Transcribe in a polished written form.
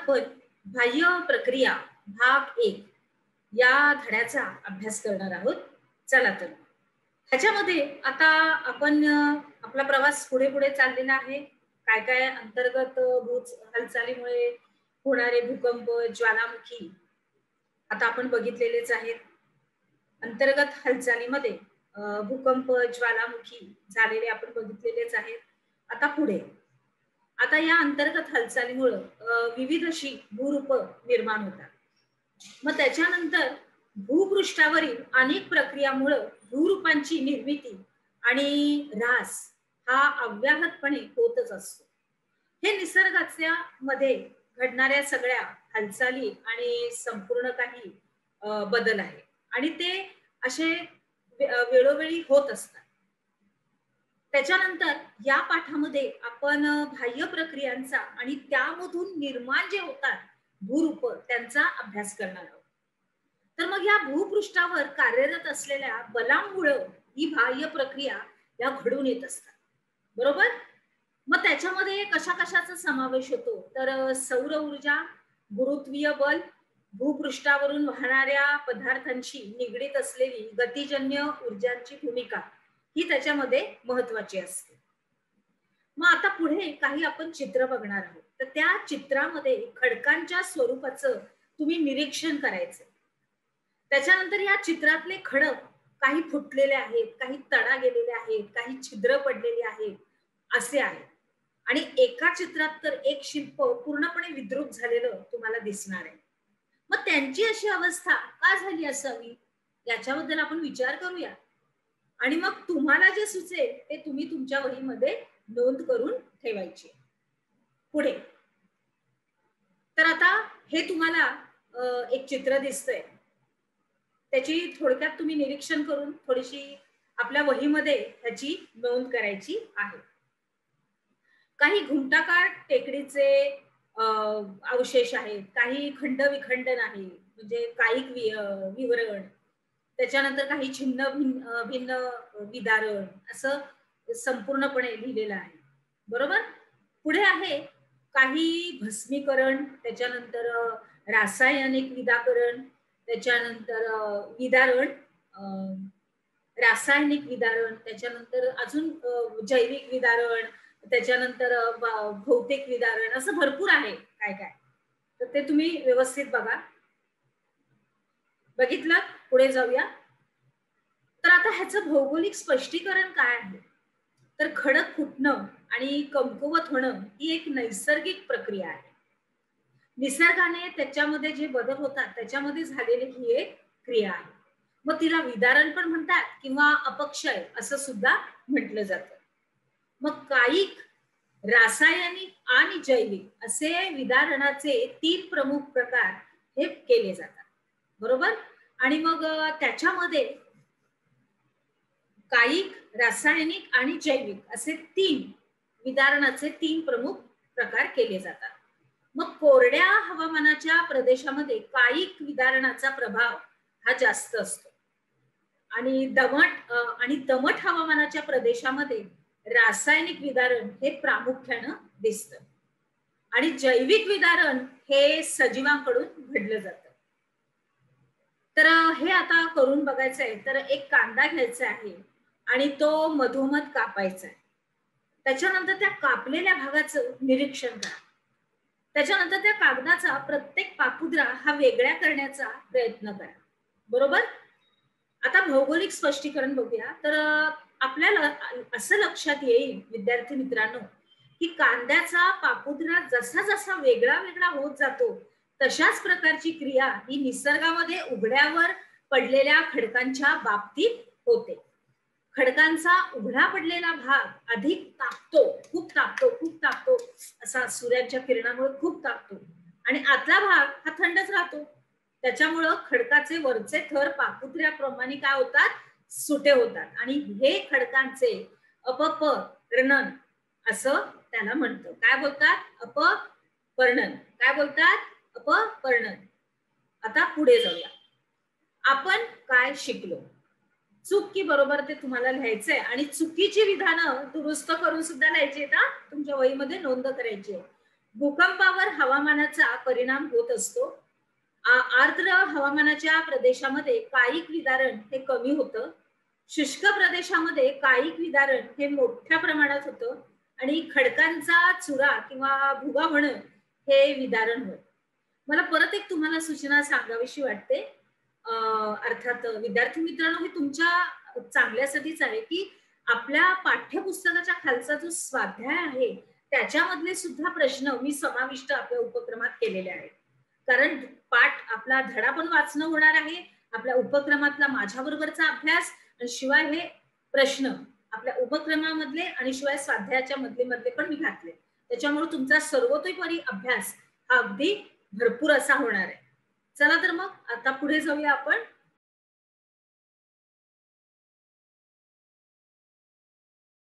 आपण बाह्य प्रक्रिया भाग 1 या धड्याचा अभ्यास करणार आहोत. चला तर ह्याच्यामध्ये आता आपण आपला प्रवास पुढे पुढे चाललेला आहे. काय काय अंतर्गत भूज हालचालीमुळे होणारे भूकंप, ज्वालामुखी आता आपण बघितलेलेच आहेत. अंतर्गत हालचालीमध्ये भूकंप, ज्वालामुखी झालेले आपण बघितलेलेच आहेत. आता पुढे आता या अंतर्गत हालचालीमुळे विविध अशी भूरूप निर्माण होतात. मग त्याच्यानंतर भूपृष्ठावरील अनेक प्रक्रियामुळे भूरूपांची निर्मिती आणि ऱ्हास हा अव्याहतपणे होतच असतो. हे निसर्गाच्या मध्ये घडणाऱ्या सगळ्या हालचाली आणि संपूर्ण काही बदल आहे आणि ते असे वेळोवेळी होत असतात. त्याच्यानंतर या पाठामध्ये आपण बाह्य प्रक्रियांचा आणि त्यामधून निर्माण जे होतात भूरूप त्यांचा अभ्यास करणार आहोत. तर मग या भूपृष्ठावर कार्यरत असलेल्या बलामुळे ही बाह्य प्रक्रिया या घडून येत असतात. बरोबर. मग त्याच्यामध्ये कशा कशाचा समावेश होतो तर सौर ऊर्जा, गुरुत्वीय बल, भूपृष्ठावरून वाहणाऱ्या पदार्थांशी निगडीत असलेली गतिजन्य ऊर्जांची भूमिका ही त्याच्यामध्ये महत्वाची असते. मग आता पुढे काही आपण चित्र बघणार आहोत. तर त्या चित्रामध्ये खडकांच्या स्वरूपाचं तुम्ही निरीक्षण करायचं. त्याच्यानंतर या चित्रातले खडक काही फुटलेले आहेत, काही तडा गेलेले आहेत, काही छिद्र पडलेले आहेत असे आहेत. आणि एका चित्रात तर एक शिल्प पूर्णपणे विद्रूप झालेलं तुम्हाला दिसणार आहे. मग त्यांची अशी अवस्था का झाली असावी याच्याबद्दल आपण विचार करूया आणि मग तुम्हाला जे सुचेल ते तुम्ही तुमच्या वहीमध्ये नोंद करून ठेवायची. पुढे तर आता हे तुम्हाला एक चित्र दिसतंय. त्याची थोडक्यात तुम्ही निरीक्षण करून थोडीशी आपल्या वहीमध्ये त्याची नोंद करायची आहे. काही घुमटाकार टेकडीचे अवशेष आहेत, काही खंड विखंडन आहे म्हणजे कायिक विवरण, त्याच्यानंतर काही छिन्न भिन्न विदारण असं संपूर्णपणे लिहिलेलं आहे. बरोबर. पुढे आहे काही भस्मीकरण, त्याच्यानंतर रासायनिक विदाकरण, त्याच्यानंतर विदारण, रासायनिक विदारण, त्याच्यानंतर अजून जैविक विदारण, त्याच्यानंतर भौतिक विदारण असं भरपूर आहे काय काय. तर ते तुम्ही व्यवस्थित बघा. बघितलं. पुढे जाऊया. तर आता ह्याचं भौगोलिक स्पष्टीकरण काय आहे तर खडक फुटणं आणि कमकुवत होणं ही एक नैसर्गिक प्रक्रिया आहे. निसर्गाने त्याच्यामध्ये जे बदल होतात त्याच्यामध्ये झालेली ही एक क्रिया आहे. मग तिला विदारण पण म्हणतात किंवा अपक्षय असं सुद्धा म्हटलं जातं. मग कायिक, रासायनिक आणि जैविक असे विदारणाचे 3 प्रमुख प्रकार हे केले जातात. बरोबर. आणि मग त्याच्यामध्ये कायिक, रासायनिक आणि जैविक असे 3 विदारणाचे 3 प्रमुख प्रकार केले जातात. मग कोरड्या हवामानाच्या प्रदेशामध्ये कायिक विदारणाचा प्रभाव हा जास्त असतो आणि दमट हवामानाच्या प्रदेशामध्ये रासायनिक विदारण हे प्रामुख्यानं दिसतं आणि जैविक विदारण हे सजीवांकडून घडलं जातं. तर हे आता करून बघायचं आहे. तर एक कांदा घ्यायचा आहे आणि तो मधोमध कापायचा आहे. त्याच्यानंतर त्या कापलेल्या भागाचं निरीक्षण करा. त्याच्यानंतर त्या कागदाचा प्रत्येक पापुद्रा हा वेगळ्या करण्याचा प्रयत्न करा. बरोबर. आता भौगोलिक स्पष्टीकरण बघूया. तर आपल्याला असं लक्षात येईल विद्यार्थी मित्रांनो की कांद्याचा पापुद्रा जसा जसा वेगळा वेगळा होत जातो तशाच प्रकारची क्रिया ही निसर्गामध्ये उघड्यावर पडलेल्या खडकांच्या बाबतीत होते. खडकांचा उघडा पडलेला भाग अधिक तापतो, खूप तापतो असा सूर्याच्या किरणामुळे खूप तापतो आणि आतला भाग हा थंडच राहतो. त्याच्यामुळं खडकाचे वरचे थर पापुद्र्याप्रमाणे काय होतात, सुटे होतात आणि हे खडकांचे अपपर्णन असं त्याला म्हणतो. काय बोलतात? अपपर्णन. काय बोलतात? अपपर्णन. आता पुढे जाऊया. आपण काय शिकलो? चूक की बरोबर ते तुम्हाला लिहायचंय आणि चुकीची विधानं दुरुस्त करून सुद्धा लिहायची आहेत. तुमच्या वहीमध्ये नोंद करायची आहे. भूकंपावर हवामानाचा परिणाम होत असतो. आर्द्र हवामानाच्या प्रदेशामध्ये कायिक विदारण हे कमी होतं. शुष्क प्रदेशामध्ये कायिक विदारण हे मोठ्या प्रमाणात होतं आणि खडकांचा चुरा किंवा भुगा होणं हे विदारण होय. मला परत एक तुम्हाला सूचना सांगावीशी वाटते. अर्थात विद्यार्थी मित्रांनो, हे तुमच्या चांगल्यासाठीच आहे की आपल्या पाठ्यपुस्तकाच्या खालचा जो स्वाध्याय आहे त्याच्यामधले सुद्धा प्रश्न मी समाविष्ट आपल्या उपक्रमात केलेले आहेत. कारण पाठ आपला धडा पण वाचणं होणार आहे, आपल्या उपक्रमातला माझ्याबरोबरचा अभ्यास आणि शिवाय हे प्रश्न आपल्या उपक्रमामधले आणि शिवाय स्वाध्यायाच्या मधले पण मी घातले. त्याच्यामुळे तुमचा सर्वतोपरी अभ्यास हा अगदी भरपूर असा होणार आहे. चला तर मग आता पुढे जाऊया आपण.